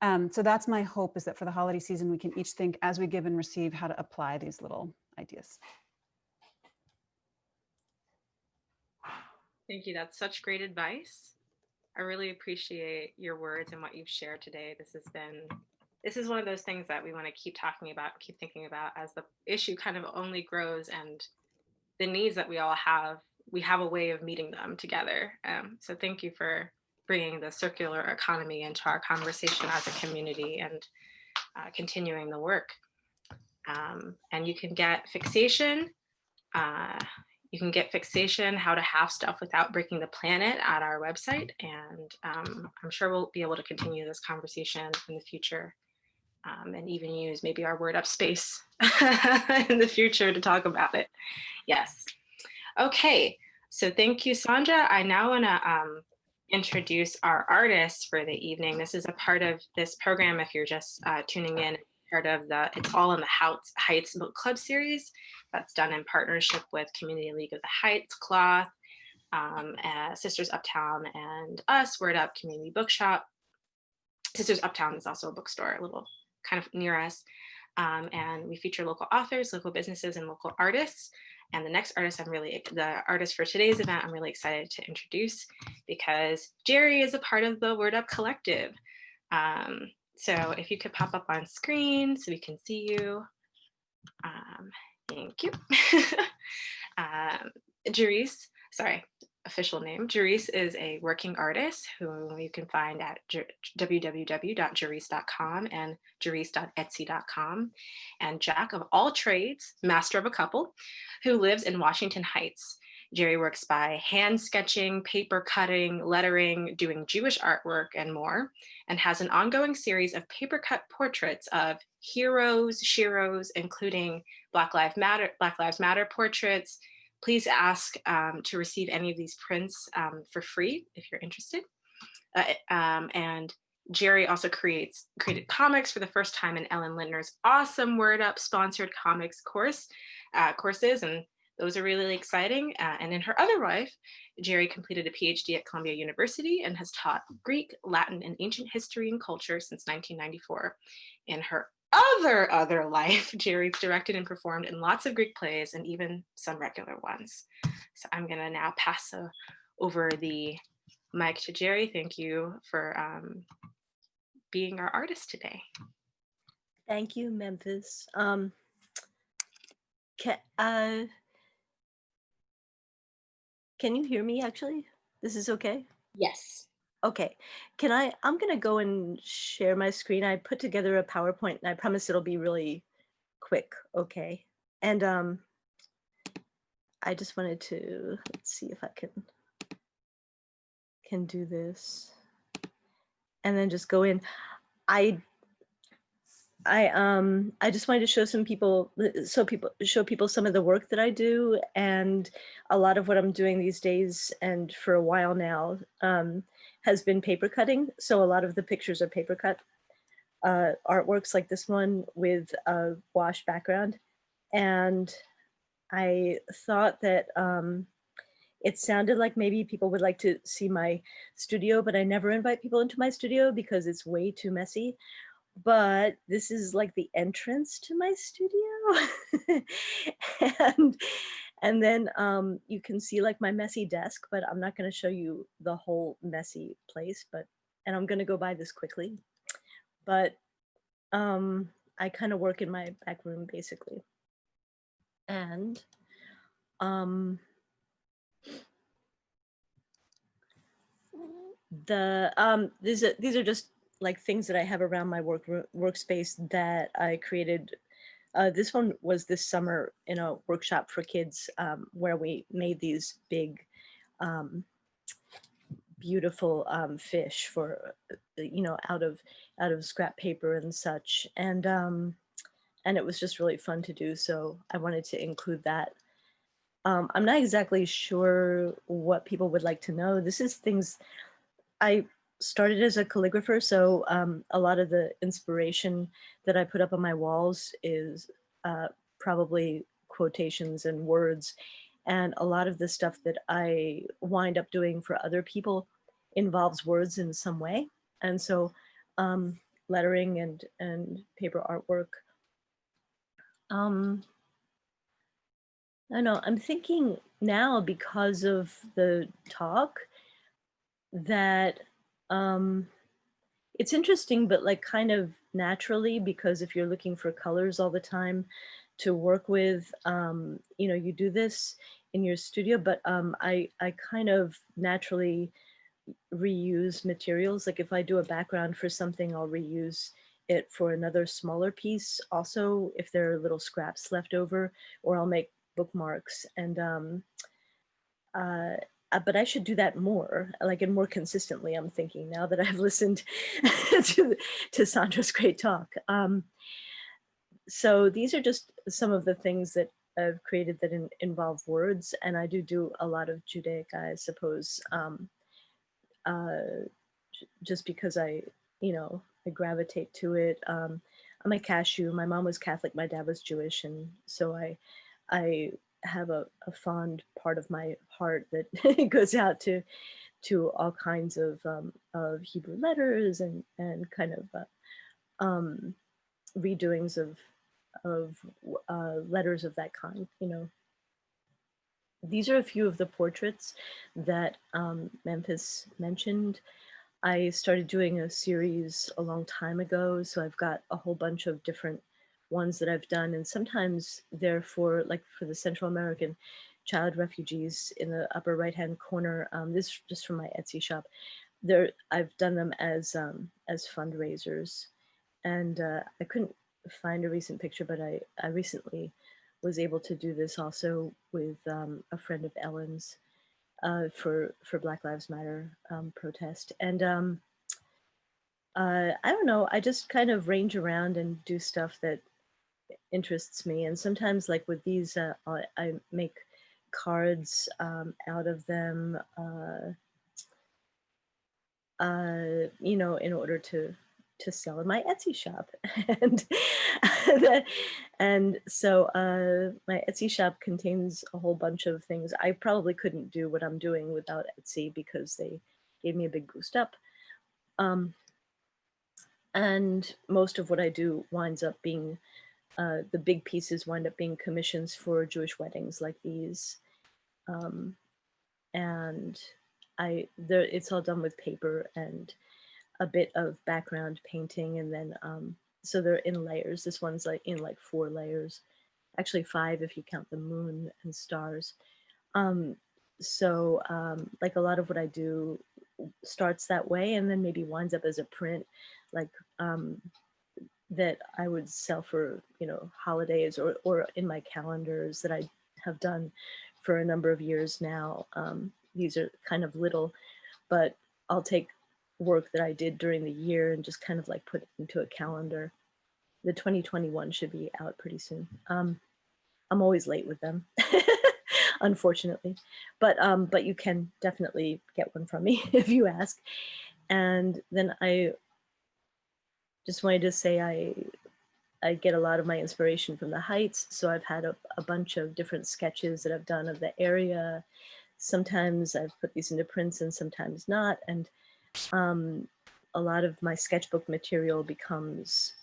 [SPEAKER 3] so that's my hope, is that for the holiday season, we can each think as we give and receive how to apply these little ideas.
[SPEAKER 2] Thank you. That's such great advice. I really appreciate your words and what you've shared today. This is one of those things that we want to keep talking about, keep thinking about, as the issue kind of only grows, and the needs that we all have we have a way of meeting them together. So thank you for bringing the circular economy into our conversation as a community and continuing the work. And you can get fixation. You can get fixation, how to have stuff without breaking the planet at our website. And I'm sure we'll be able to continue this conversation in the future, and even use maybe our Word Up space in the future to talk about it. Yes. Okay. So thank you, Sandra. I now want to introduce our artists for the evening. This is a part of this program. If you're just tuning in, part of the It's All in the Heights Book Club series that's done in partnership with Community League of the Heights, Cloth, Sisters Uptown, and us, Word Up Community Bookshop. Sisters Uptown is also a bookstore, a little kind of near us. And we feature local authors, local businesses, and local artists. And the artist for today's event, I'm really excited to introduce because Jerry is a part of the Word Up Collective. So if you could pop up on screen so we can see you. Thank you. Jerice, sorry, official name. Jerice is a working artist who you can find at www.jerice.com and jerice.etsy.com. And jack of all trades, master of a couple, who lives in Washington Heights. Jerry works by hand sketching, paper cutting, lettering, doing Jewish artwork, and more, and has an ongoing series of paper cut portraits of heroes, sheroes, including Black Lives Matter portraits. Please ask to receive any of these prints for free if you're interested. And Jerry also created comics for the first time in Ellen Lindner's awesome Word Up sponsored comics courses, and those are really exciting. And in her other life, Jerry completed a PhD at Columbia University and has taught Greek, Latin, and ancient history and culture since 1994. In her other life, Jerry's directed and performed in lots of Greek plays and even some regular ones. So I'm gonna now pass over the mic to Jerry. Thank you for being our artist today.
[SPEAKER 4] Thank you, Memphis. Can you hear me actually? This is okay?
[SPEAKER 2] Yes.
[SPEAKER 4] Okay. I'm gonna go and share my screen. I put together a PowerPoint and I promise it'll be really quick, okay? And I just wanted to, let's see if I can do this. And then just go in. I just wanted to show people some of the work that I do, and a lot of what I'm doing these days and for a while now has been paper cutting. So a lot of the pictures are paper cut artworks like this one with a wash background. And I thought that it sounded like maybe people would like to see my studio, but I never invite people into my studio because it's way too messy. But this is like the entrance to my studio. and then you can see like my messy desk, but I'm not going to show you the whole messy place, and I'm going to go by this quickly. But I kind of work in my back room basically. And these are just like things that I have around my workspace that I created. This one was this summer in a workshop for kids where we made these big, beautiful fish for, out of scrap paper and such. And it was just really fun to do. So I wanted to include that. I'm not exactly sure what people would like to know. This is things I started as a calligrapher, so a lot of the inspiration that I put up on my walls is probably quotations and words, and a lot of the stuff that I wind up doing for other people involves words in some way, and so lettering and paper artwork. I don't know, I'm thinking now because of the talk that it's interesting, but like kind of naturally, because if you're looking for colors all the time to work with. You know, you do this in your studio, but I kind of naturally reuse materials. Like if I do a background for something, I'll reuse it for another smaller piece. Also, if there are little scraps left over, or I'll make bookmarks. And uh, but I should do that more, like, and more consistently. I'm thinking now that I've listened to Sandra's great talk. So these are just some of the things that I've created that involve words, and I do a lot of Judaica, I suppose. Uh, just because you know, I gravitate to it. I'm a cashew. My mom was Catholic, my dad was Jewish, and so I have a fond part of my heart that goes out to all kinds of Hebrew letters and kind of redoings of letters of that kind. You know, these are a few of the portraits that Memphis mentioned. I started doing a series a long time ago, so I've got a whole bunch of different ones that I've done, and sometimes they're for, like, for the Central American child refugees in the upper right-hand corner. This is just from my Etsy shop. There, I've done them as fundraisers, and I couldn't find a recent picture, but I recently was able to do this also with a friend of Ellen's for Black Lives Matter protest. And I don't know, I just kind of range around and do stuff that interests me. And sometimes, like with these, I make cards out of them, you know, in order to sell in my Etsy shop. And that, and so my Etsy shop contains a whole bunch of things. I probably couldn't do what I'm doing without Etsy because they gave me a big boost up. And most of what I do winds up being, the big pieces wind up being commissions for Jewish weddings like these. And it's all done with paper and a bit of background painting, and then so they're in layers. This one's like in like 4 layers, actually 5 if you count the moon and stars. So like a lot of what I do starts that way and then maybe winds up as a print, like that I would sell for, you know, holidays or in my calendars that I have done for a number of years now. These are kind of little, but I'll take work that I did during the year and just kind of like put it into a calendar. The 2021 should be out pretty soon. I'm always late with them, unfortunately, but you can definitely get one from me if you ask. And then I just wanted to say I get a lot of my inspiration from the Heights. So I've had a bunch of different sketches that I've done of the area. Sometimes I've put these into prints and sometimes not. And a lot of my sketchbook material becomes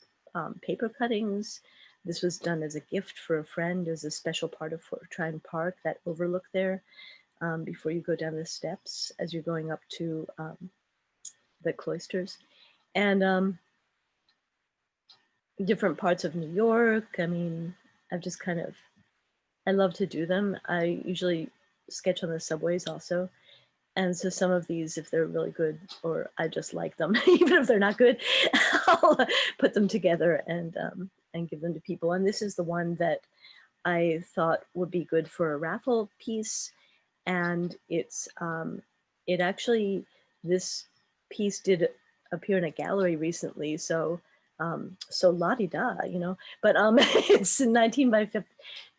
[SPEAKER 4] paper cuttings. This was done as a gift for a friend as a special part of Fort Tryon Park, that overlook there, before you go down the steps as you're going up to the cloisters. And different parts of New York. I mean, I've just kind of, I love to do them. I usually sketch on the subways also. And so some of these, if they're really good, or I just like them, even if they're not good, I'll put them together and give them to people. And this is the one that I thought would be good for a raffle piece. And it's, it actually, this piece did appear in a gallery recently. So la-di-da, you know, but it's 19 by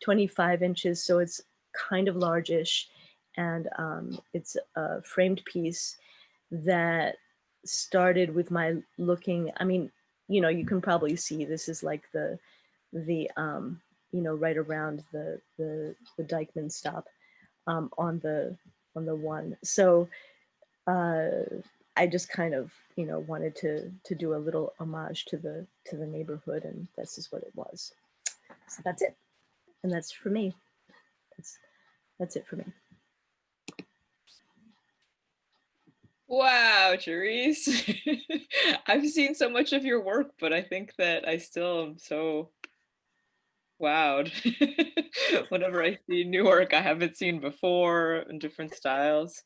[SPEAKER 4] 25 inches. So it's kind of largish. And it's a framed piece that started with my looking, I mean, you know, you can probably see this is like the you know, right around the Dykeman stop on the one. So I just kind of, you know, wanted to do a little homage to the neighborhood, and this is what it was. So that's it, and that's for me. That's it for me.
[SPEAKER 1] Wow, Therese. I've seen so much of your work, but I think that I still am so wowed. Whenever I see new work I haven't seen before in different styles.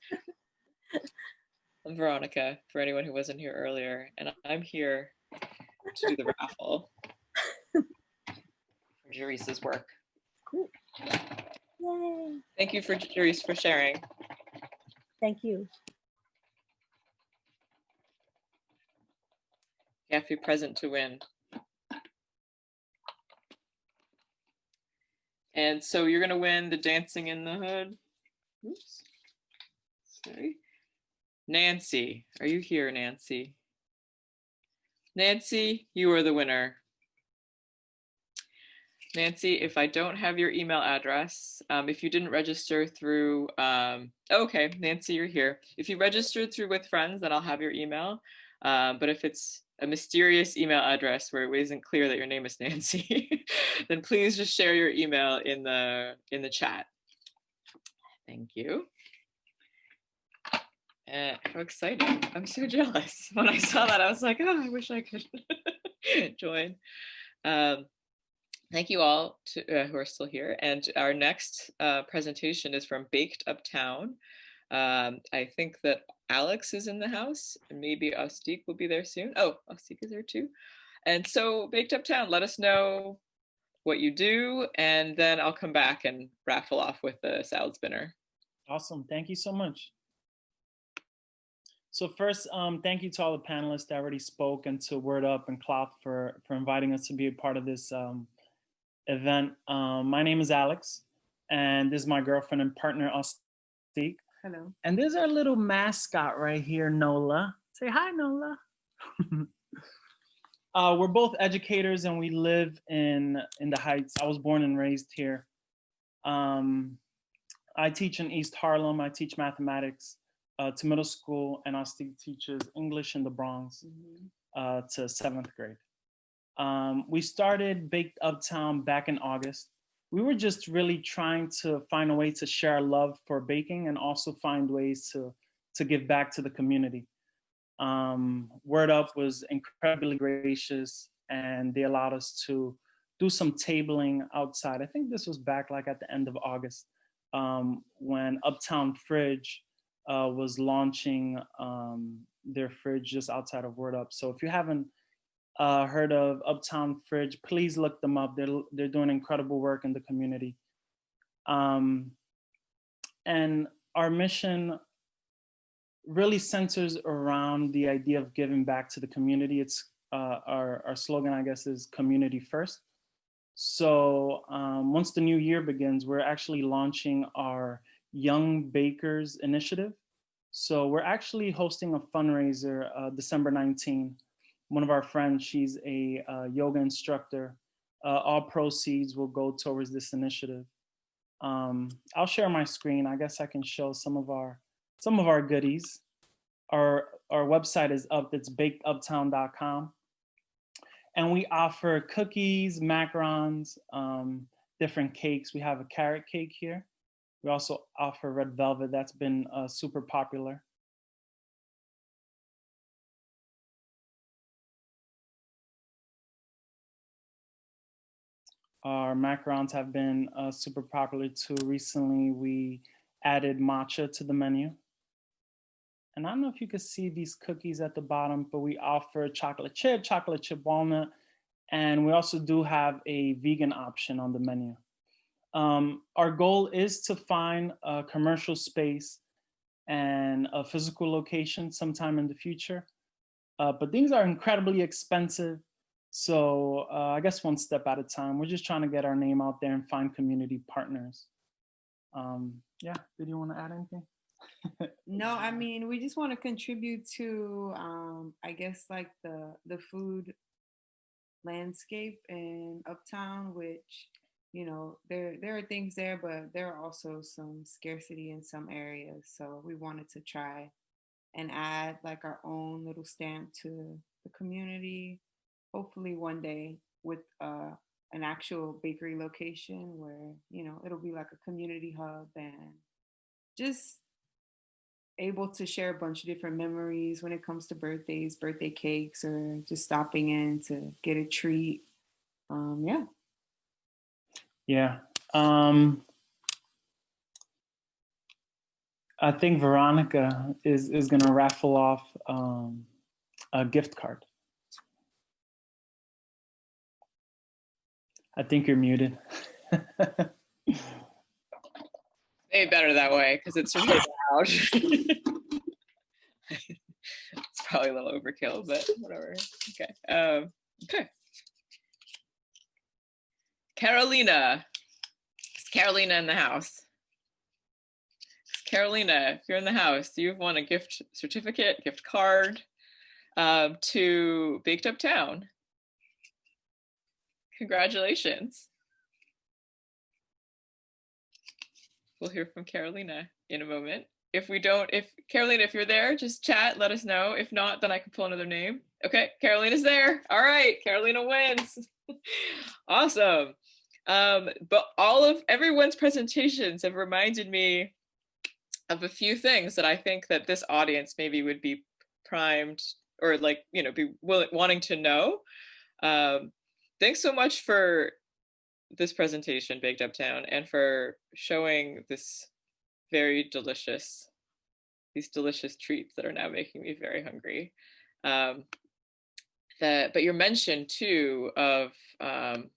[SPEAKER 1] I'm Veronica, for anyone who wasn't here earlier, and I'm here to do the raffle for Jerice's work.
[SPEAKER 4] Cool. Yay.
[SPEAKER 1] Thank you for Jerice for sharing.
[SPEAKER 4] Thank you.
[SPEAKER 1] You have to be present to win. And so you're gonna win the Dancing in the Hood. Oops. Sorry. Nancy, are you here, Nancy? Nancy, you are the winner. Nancy, if I don't have your email address, if you didn't register through, okay, Nancy, you're here. If you registered through With Friends, then I'll have your email. But if it's a mysterious email address where it isn't clear that your name is Nancy, then please just share your email in the chat. Thank you. How exciting. I'm so jealous. When I saw that, I was like, oh, I wish I could join. Thank you all who are still here. And our next presentation is from Baked Uptown. I think that Alex is in the house and maybe Austik will be there soon. Oh, Austik is there too. And so Baked Uptown, let us know what you do, and then I'll come back and raffle off with the salad spinner.
[SPEAKER 5] Awesome, thank you so much. So first, thank you to all the panelists that already spoke, and to Word Up and Cloth for inviting us to be a part of this event. My name is Alex, and this is my girlfriend and partner, Austik.
[SPEAKER 6] Hello.
[SPEAKER 5] And there's our little mascot right here, Nola. Say hi, Nola. We're both educators and we live in the Heights. I was born and raised here. I teach in East Harlem. I teach mathematics to middle school, and Austik teaches English in the Bronx to 7th grade. We started Baked Uptown back in August. We were just really trying to find a way to share our love for baking and also find ways to give back to the community. Word Up was incredibly gracious, and they allowed us to do some tabling outside. I think this was back like at the end of August, when Uptown Fridge was launching their fridge just outside of Word Up. So if you haven't heard of Uptown Fridge, please look them up. They're doing incredible work in the community. And our mission really centers around the idea of giving back to the community. It's our slogan, I guess, is community first. So once the new year begins, we're actually launching our Young Bakers Initiative. So we're actually hosting a fundraiser December 19. One of our friends, she's a yoga instructor. All proceeds will go towards this initiative. I'll share my screen. I guess I can show some of our goodies. Our website is up. It's bakeduptown.com. And we offer cookies, macarons, different cakes. We have a carrot cake here. We also offer red velvet. That's been super popular. Our macarons have been super popular too. Recently, we added matcha to the menu. And I don't know if you can see these cookies at the bottom, but we offer chocolate chip walnut, and we also do have a vegan option on the menu. Our goal is to find a commercial space and a physical location sometime in the future, but things are incredibly expensive. So I guess one step at a time. We're just trying to get our name out there and find community partners. Yeah, did you want to add anything?
[SPEAKER 6] No, I mean, we just want to contribute to, I guess, like the food landscape in Uptown, which, you know, there are things there, but there are also some scarcity in some areas. So we wanted to try and add like our own little stamp to the community. Hopefully one day with an actual bakery location where, you know, it'll be like a community hub and just able to share a bunch of different memories when it comes to birthdays, birthday cakes, or just stopping in to get a treat. Yeah.
[SPEAKER 5] Yeah. I think Veronica is going to raffle off a gift card. I think you're muted.
[SPEAKER 1] Maybe better that way because it's really loud. It's probably a little overkill, but whatever. Okay. Okay. Carolina. Is Carolina in the house? Carolina, if you're in the house, you've won a gift certificate, gift card to Baked Uptown. Congratulations. We'll hear from Carolina in a moment. If Carolina, if you're there, just chat, let us know. If not, then I can pull another name. Okay, Carolina's there. All right, Carolina wins. Awesome. But everyone's presentations have reminded me of a few things that I think that this audience maybe would be primed or be wanting to know. Thanks so much for this presentation, Baked Uptown, and for showing these delicious treats that are now making me very hungry. But your mention too of the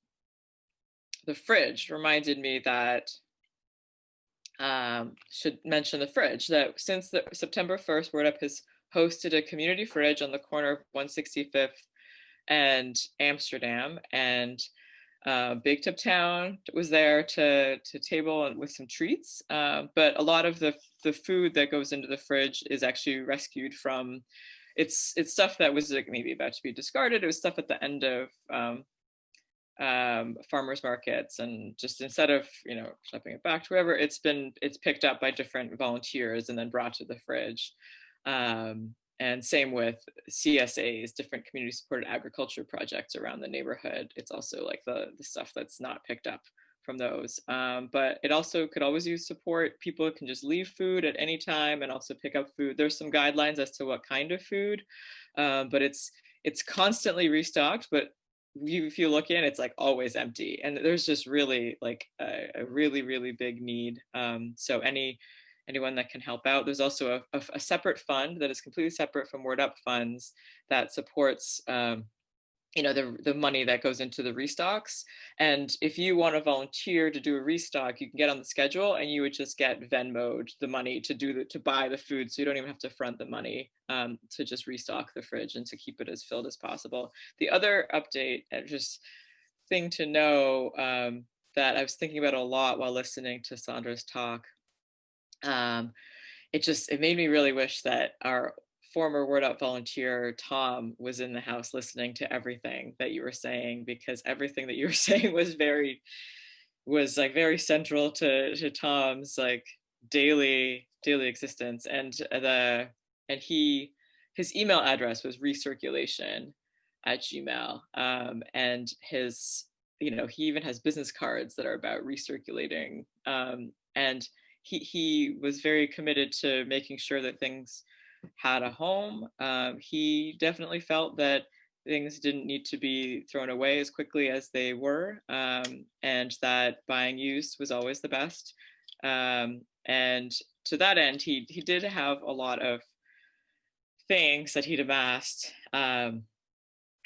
[SPEAKER 1] fridge reminded me that should mention the fridge, that since September 1st, Word Up has hosted a community fridge on the corner of 165th and Amsterdam, and Baked Uptown was there to table with some treats, but a lot of the food that goes into the fridge is actually rescued from, it's stuff that was maybe about to be discarded. It was stuff at the end of farmers markets, and just instead of shipping it back to whoever, it's picked up by different volunteers and then brought to the fridge. And same with CSAs, different community supported agriculture projects around the neighborhood. It's also like the stuff that's not picked up from those. But it also could always use support. People can just leave food at any time and also pick up food. There's some guidelines as to what kind of food, but it's constantly restocked. But if you look in, it's like always empty. And there's just really like a really, really big need. So anyone that can help out. There's also a separate fund that is completely separate from Word Up funds that supports the money that goes into the restocks. And if you want to volunteer to do a restock, you can get on the schedule and you would just get Venmo'd the money to buy the food. So you don't even have to front the money to just restock the fridge and to keep it as filled as possible. The other update, just thing to know that I was thinking about a lot while listening to Sandra's talk, it made me really wish that our former Word Up volunteer Tom was in the house listening to everything that you were saying, because everything that you were saying was very central to Tom's like daily existence. And his email address was recirculation@gmail, and his he even has business cards that are about recirculating, and he was very committed to making sure that things had a home. He definitely felt that things didn't need to be thrown away as quickly as they were, and that buying used was always the best. And to that end, he did have a lot of things that he'd amassed at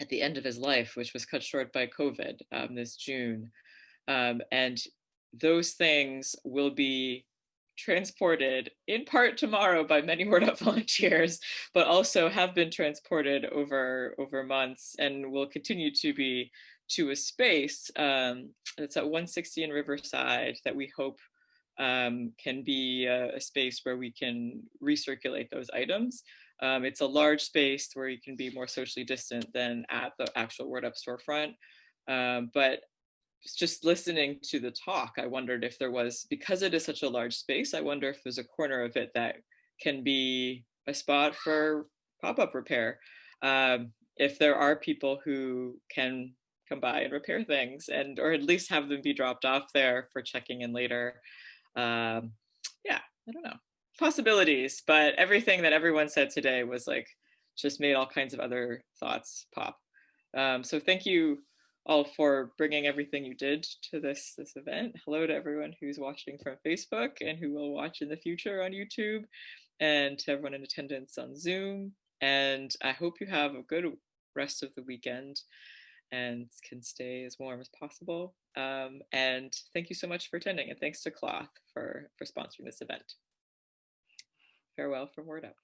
[SPEAKER 1] the end of his life, which was cut short by COVID this June. And those things will be transported in part tomorrow by many Word Up volunteers, but also have been transported over months and will continue to be to a space that's at 160 in Riverside that we hope can be a space where we can recirculate those items. It's a large space where you can be more socially distant than at the actual Word Up storefront, but just listening to the talk, I wondered if there was, because it is such a large space, I wonder if there's a corner of it that can be a spot for pop-up repair. If there are people who can come by and repair things, or at least have them be dropped off there for checking in later. Yeah, I don't know. Possibilities, but everything that everyone said today was like, just made all kinds of other thoughts pop. So thank you all for bringing everything you did to this event. Hello to everyone who's watching from Facebook and who will watch in the future on YouTube, and to everyone in attendance on Zoom. And I hope you have a good rest of the weekend and can stay as warm as possible. And thank you so much for attending, and thanks to Cloth for sponsoring this event. Farewell from Word Up.